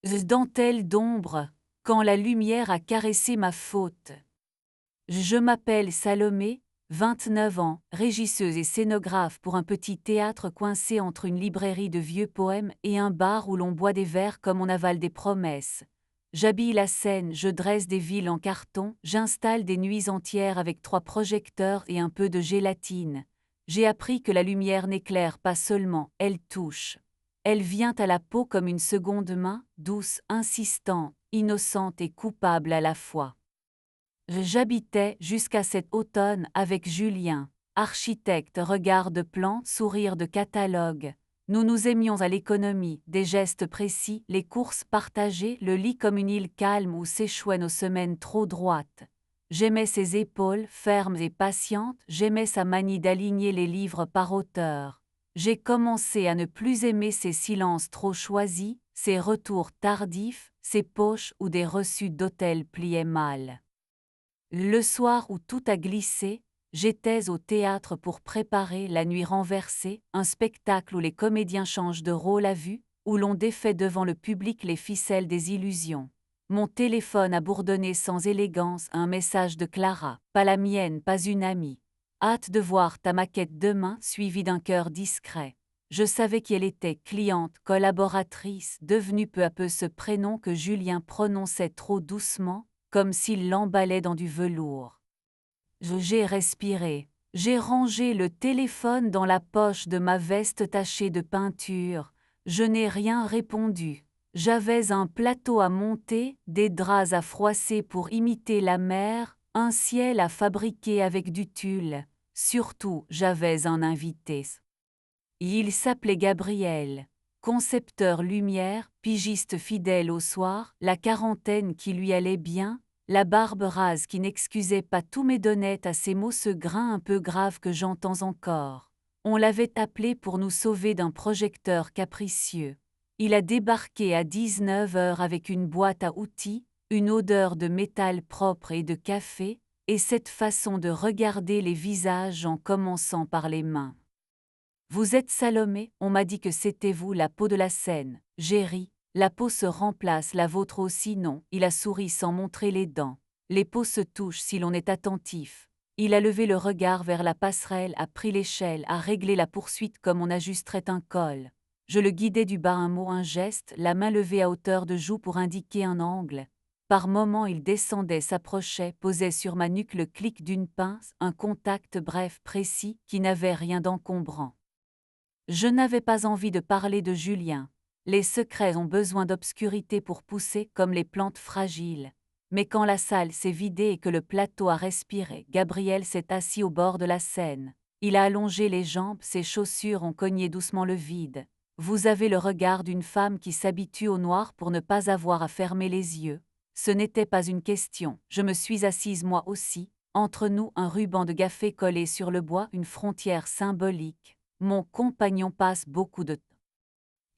Dentelle d'ombre, quand la lumière a caressé ma faute. Je m'appelle Salomé, 29 ans, régisseuse et scénographe pour un petit théâtre coincé entre une librairie de vieux poèmes et un bar où l'on boit des verres comme on avale des promesses. J'habille la scène, je dresse des villes en carton, j'installe des nuits entières avec 3 projecteurs et un peu de gélatine. J'ai appris que la lumière n'éclaire pas seulement, elle touche. Elle vient à la peau comme une seconde main, douce, insistante, innocente et coupable à la fois. J'habitais jusqu'à cet automne avec Julien, architecte, regard de plan, sourire de catalogue. Nous nous aimions à l'économie, des gestes précis, les courses partagées, le lit comme une île calme où s'échouaient nos semaines trop droites. J'aimais ses épaules, fermes et patientes, j'aimais sa manie d'aligner les livres par auteur. J'ai commencé à ne plus aimer ses silences trop choisis, ses retours tardifs, ses poches où des reçus d'hôtel pliaient mal. Le soir où tout a glissé, j'étais au théâtre pour préparer La Nuit renversée, un spectacle où les comédiens changent de rôle à vue, où l'on défait devant le public les ficelles des illusions. Mon téléphone a bourdonné sans élégance un message de Clara, pas la mienne, pas une amie. Hâte de voir ta maquette demain, suivie d'un cœur discret. Je savais qu'elle était cliente, collaboratrice, devenue peu à peu ce prénom que Julien prononçait trop doucement, comme s'il l'emballait dans du velours. J'ai respiré. J'ai rangé le téléphone dans la poche de ma veste tachée de peinture. Je n'ai rien répondu. J'avais un plateau à monter, des draps à froisser pour imiter la mer, un ciel à fabriquer avec du tulle. Surtout, j'avais un invité. Il s'appelait Gabriel. Concepteur lumière, pigiste fidèle au soir, la quarantaine qui lui allait bien, la barbe rase qui n'excusait pas tous mes donnait à ces mots ce grain un peu grave que j'entends encore. On l'avait appelé pour nous sauver d'un projecteur capricieux. Il a débarqué à 19 heures avec une boîte à outils, une odeur de métal propre et de café, et cette façon de regarder les visages en commençant par les mains. Vous êtes Salomé, on m'a dit que c'était vous la peau de la scène. J'ai ri. La peau se remplace, la vôtre aussi non. Il a souri sans montrer les dents. Les peaux se touchent si l'on est attentif. Il a levé le regard vers la passerelle, a pris l'échelle, a réglé la poursuite comme on ajusterait un col. Je le guidais du bas un mot, un geste, la main levée à hauteur de joue pour indiquer un angle. Par moments il descendait, s'approchait, posait sur ma nuque le clic d'une pince, un contact bref, précis, qui n'avait rien d'encombrant. Je n'avais pas envie de parler de Julien. Les secrets ont besoin d'obscurité pour pousser comme les plantes fragiles. Mais quand la salle s'est vidée et que le plateau a respiré, Gabriel s'est assis au bord de la scène. Il a allongé les jambes, ses chaussures ont cogné doucement le vide. Vous avez le regard d'une femme qui s'habitue au noir pour ne pas avoir à fermer les yeux. Ce n'était pas une question, je me suis assise moi aussi. Entre nous, un ruban de café collé sur le bois, une frontière symbolique. Mon compagnon passe beaucoup de temps.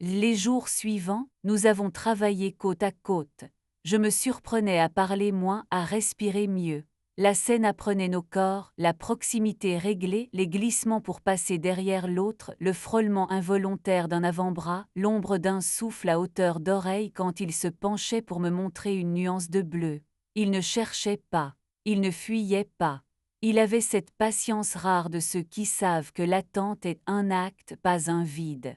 Les jours suivants, nous avons travaillé côte à côte. Je me surprenais à parler moins, à respirer mieux. La scène apprenait nos corps, la proximité réglée, les glissements pour passer derrière l'autre, le frôlement involontaire d'un avant-bras, l'ombre d'un souffle à hauteur d'oreille quand il se penchait pour me montrer une nuance de bleu. Il ne cherchait pas, il ne fuyait pas. Il avait cette patience rare de ceux qui savent que l'attente est un acte, pas un vide.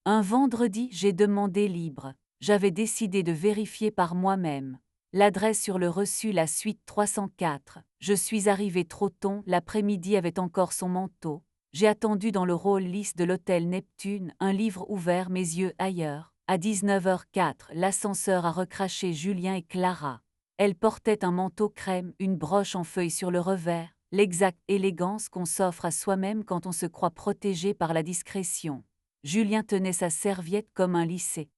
Un vendredi, j'ai demandé libre. J'avais décidé de vérifier par moi-même. L'adresse sur le reçu, la suite 304. Je suis arrivé trop tôt, l'après-midi avait encore son manteau. J'ai attendu dans le rôle lisse de l'hôtel Neptune, un livre ouvert, mes yeux ailleurs. À 19h04, l'ascenseur a recraché Julien et Clara. Elle portait un manteau crème, une broche en feuilles sur le revers, l'exacte élégance qu'on s'offre à soi-même quand on se croit protégé par la discrétion. Julien tenait sa serviette comme un lissé.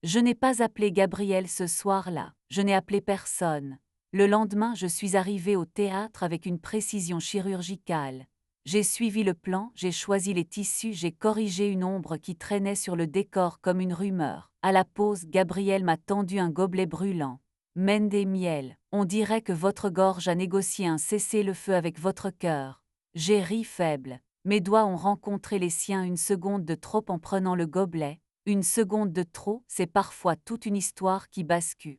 Je n'ai pas appelé Gabriel ce soir-là, je n'ai appelé personne. Le lendemain, je suis arrivée au théâtre avec une précision chirurgicale. J'ai suivi le plan, j'ai choisi les tissus, j'ai corrigé une ombre qui traînait sur le décor comme une rumeur. À la pause, Gabriel m'a tendu un gobelet brûlant. Mène des miels, on dirait que votre gorge a négocié un cessez-le-feu avec votre cœur. J'ai ri faible. Mes doigts ont rencontré les siens une seconde de trop en prenant le gobelet. Une seconde de trop, c'est parfois toute une histoire qui bascule.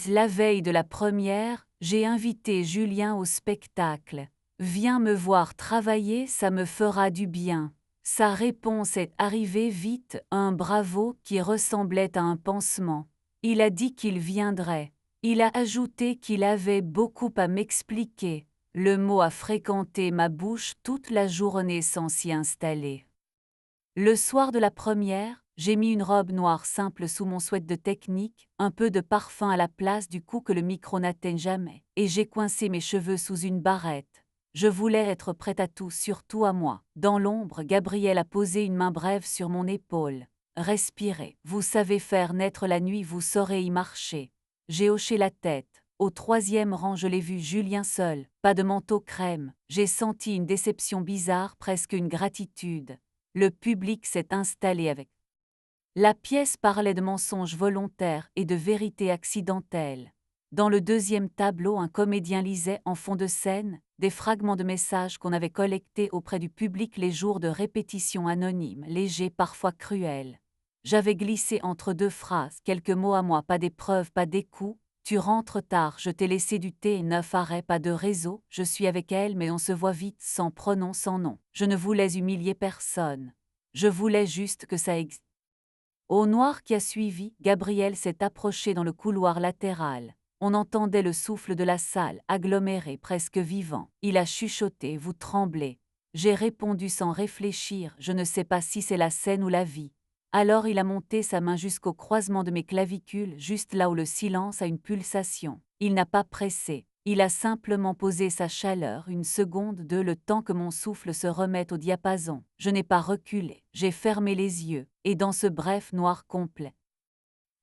La veille de la première, j'ai invité Julien au spectacle. Viens me voir travailler, ça me fera du bien. Sa réponse est arrivée vite, un bravo qui ressemblait à un pansement. Il a dit qu'il viendrait. Il a ajouté qu'il avait beaucoup à m'expliquer. Le mot a fréquenté ma bouche toute la journée sans s'y installer. Le soir de la première, j'ai mis une robe noire simple sous mon sweat de technique, un peu de parfum à la place du cou que le micro n'atteigne jamais, et j'ai coincé mes cheveux sous une barrette. Je voulais être prête à tout, surtout à moi. Dans l'ombre, Gabriel a posé une main brève sur mon épaule. Respirez, vous savez faire naître la nuit, vous saurez y marcher. J'ai hoché la tête. Au troisième rang, je l'ai vu Julien seul, pas de manteau crème. J'ai senti une déception bizarre, presque une gratitude. Le public s'est installé avec. La pièce parlait de mensonges volontaires et de vérités accidentelles. Dans le deuxième tableau, un comédien lisait en fond de scène des fragments de messages qu'on avait collectés auprès du public les jours de répétition anonyme, légers, parfois cruels. J'avais glissé entre deux phrases, quelques mots à moi, pas d'épreuves, pas d'écouts. Tu rentres tard, je t'ai laissé du thé et 9 arrêts, pas de réseau, je suis avec elle mais on se voit vite, sans pronom, sans nom. Je ne voulais humilier personne. Je voulais juste que ça existe. Au noir qui a suivi, Gabriel s'est approché dans le couloir latéral. On entendait le souffle de la salle, aggloméré, presque vivant. Il a chuchoté, vous tremblez. J'ai répondu sans réfléchir, je ne sais pas si c'est la scène ou la vie. Alors il a monté sa main jusqu'au croisement de mes clavicules, juste là où le silence a une pulsation. Il n'a pas pressé. Il a simplement posé sa chaleur, une seconde, deux, le temps que mon souffle se remette au diapason. Je n'ai pas reculé, j'ai fermé les yeux, et dans ce bref noir complet.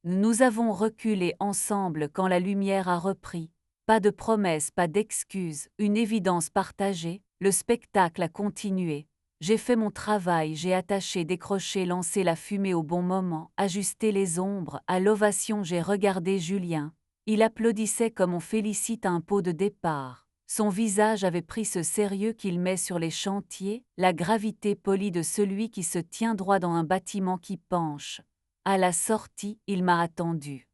Nous avons reculé ensemble quand la lumière a repris. Pas de promesses, pas d'excuses, une évidence partagée, le spectacle a continué. J'ai fait mon travail, j'ai attaché, décroché, lancé la fumée au bon moment, ajusté les ombres, à l'ovation j'ai regardé Julien. Il applaudissait comme on félicite un pot de départ. Son visage avait pris ce sérieux qu'il met sur les chantiers, la gravité polie de celui qui se tient droit dans un bâtiment qui penche. À la sortie, il m'a attendu.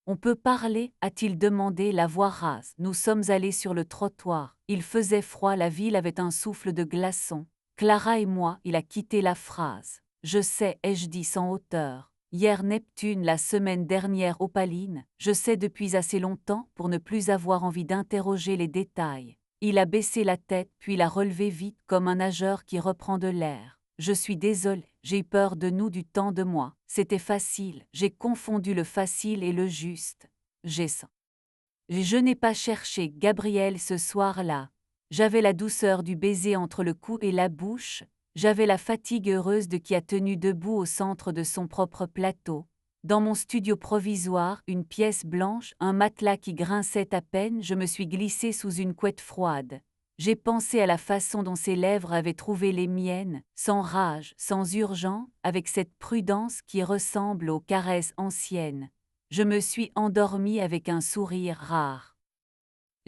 On peut parler, a-t-il demandé, la voix rase. Nous sommes allés sur le trottoir. Il faisait froid, la ville avait un souffle de glaçons. Clara et moi, il a quitté la phrase. Je sais, ai-je dit sans hauteur. Hier Neptune, la semaine dernière Opaline, je sais depuis assez longtemps pour ne plus avoir envie d'interroger les détails. Il a baissé la tête puis l'a relevée vite comme un nageur qui reprend de l'air. Je suis désolé, j'ai eu peur de nous, du temps de moi. C'était facile, j'ai confondu le facile et le juste. J'ai senti. Je n'ai pas cherché Gabriel ce soir-là. J'avais la douceur du baiser entre le cou et la bouche, j'avais la fatigue heureuse de qui a tenu debout au centre de son propre plateau. Dans mon studio provisoire, une pièce blanche, un matelas qui grinçait à peine, je me suis glissée sous une couette froide. J'ai pensé à la façon dont ses lèvres avaient trouvé les miennes, sans rage, sans urgence, avec cette prudence qui ressemble aux caresses anciennes. Je me suis endormie avec un sourire rare.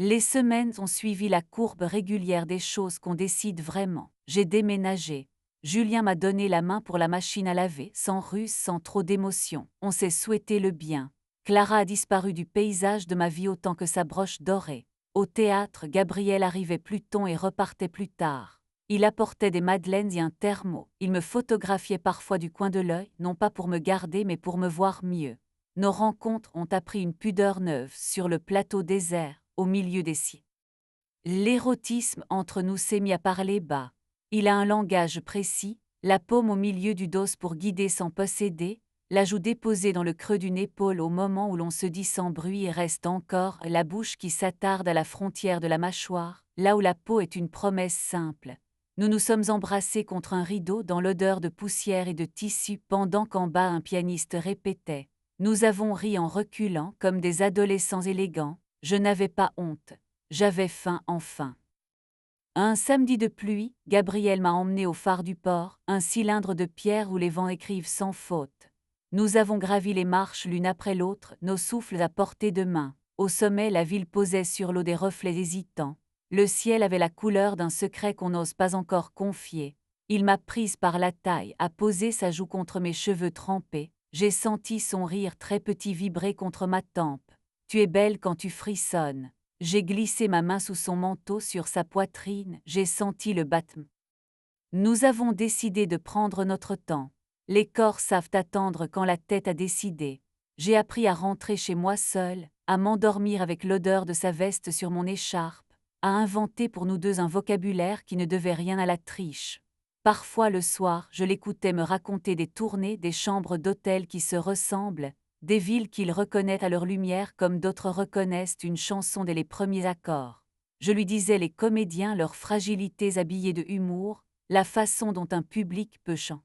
Les semaines ont suivi la courbe régulière des choses qu'on décide vraiment. J'ai déménagé. Julien m'a donné la main pour la machine à laver, sans ruse, sans trop d'émotion. On s'est souhaité le bien. Clara a disparu du paysage de ma vie autant que sa broche dorée. Au théâtre, Gabriel arrivait plus tôt et repartait plus tard. Il apportait des madeleines et un thermo. Il me photographiait parfois du coin de l'œil, non pas pour me garder mais pour me voir mieux. Nos rencontres ont appris une pudeur neuve sur le plateau désert, au milieu des cieux. L'érotisme entre nous s'est mis à parler bas. Il a un langage précis, la paume au milieu du dos pour guider sans posséder, la joue déposée dans le creux d'une épaule au moment où l'on se dit sans bruit et reste encore, la bouche qui s'attarde à la frontière de la mâchoire, là où la peau est une promesse simple. Nous nous sommes embrassés contre un rideau dans l'odeur de poussière et de tissu pendant qu'en bas un pianiste répétait. Nous avons ri en reculant comme des adolescents élégants, je n'avais pas honte. J'avais faim enfin. Un samedi de pluie, Gabriel m'a emmené au phare du port, un cylindre de pierre où les vents écrivent sans faute. Nous avons gravi les marches l'une après l'autre, nos souffles à portée de main. Au sommet, la ville posait sur l'eau des reflets hésitants. Le ciel avait la couleur d'un secret qu'on n'ose pas encore confier. Il m'a prise par la taille, a posé sa joue contre mes cheveux trempés, j'ai senti son rire très petit vibrer contre ma tempe. Tu es belle quand tu frissonnes. J'ai glissé ma main sous son manteau sur sa poitrine, j'ai senti le battement. Nous avons décidé de prendre notre temps. Les corps savent attendre quand la tête a décidé. J'ai appris à rentrer chez moi seule, à m'endormir avec l'odeur de sa veste sur mon écharpe, à inventer pour nous deux un vocabulaire qui ne devait rien à la triche. Parfois le soir, je l'écoutais me raconter des tournées, des chambres d'hôtel qui se ressemblent, des villes qu'il reconnaît à leur lumière comme d'autres reconnaissent une chanson dès les premiers accords. Je lui disais les comédiens, leurs fragilités habillées de humour, la façon dont un public peut chanter.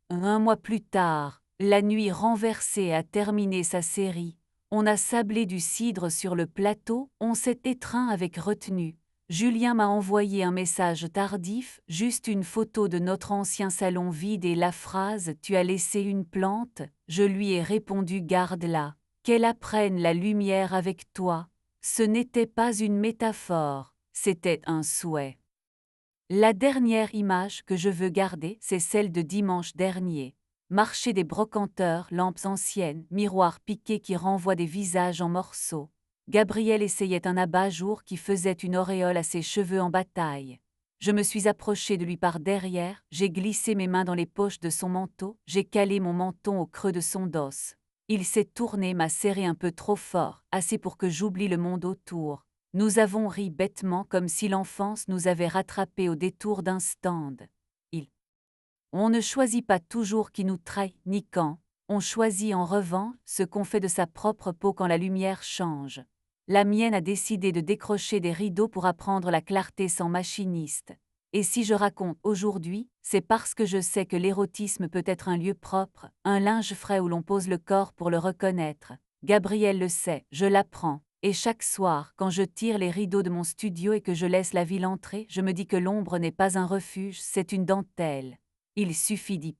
Un mois plus tard, la nuit renversée a terminé sa série. On a sablé du cidre sur le plateau, on s'est étreint avec retenue. Julien m'a envoyé un message tardif, juste une photo de notre ancien salon vide et la phrase « Tu as laissé une plante ?» Je lui ai répondu « Garde-la, qu'elle apprenne la lumière avec toi. » Ce n'était pas une métaphore, c'était un souhait. La dernière image que je veux garder, c'est celle de dimanche dernier. Marché des brocanteurs, lampes anciennes, miroirs piqués qui renvoient des visages en morceaux. Gabriel essayait un abat-jour qui faisait une auréole à ses cheveux en bataille. Je me suis approchée de lui par derrière, j'ai glissé mes mains dans les poches de son manteau, j'ai calé mon menton au creux de son dos. Il s'est tourné, m'a serré un peu trop fort, assez pour que j'oublie le monde autour. Nous avons ri bêtement comme si l'enfance nous avait rattrapés au détour d'un stand. On ne choisit pas toujours qui nous trahit, ni quand. On choisit en revanche ce qu'on fait de sa propre peau quand la lumière change. La mienne a décidé de décrocher des rideaux pour apprendre la clarté sans machiniste. Et si je raconte aujourd'hui, c'est parce que je sais que l'érotisme peut être un lieu propre, un linge frais où l'on pose le corps pour le reconnaître. Gabriel le sait, je l'apprends. Et chaque soir, quand je tire les rideaux de mon studio et que je laisse la ville entrer, je me dis que l'ombre n'est pas un refuge, c'est une dentelle. Il suffit d'y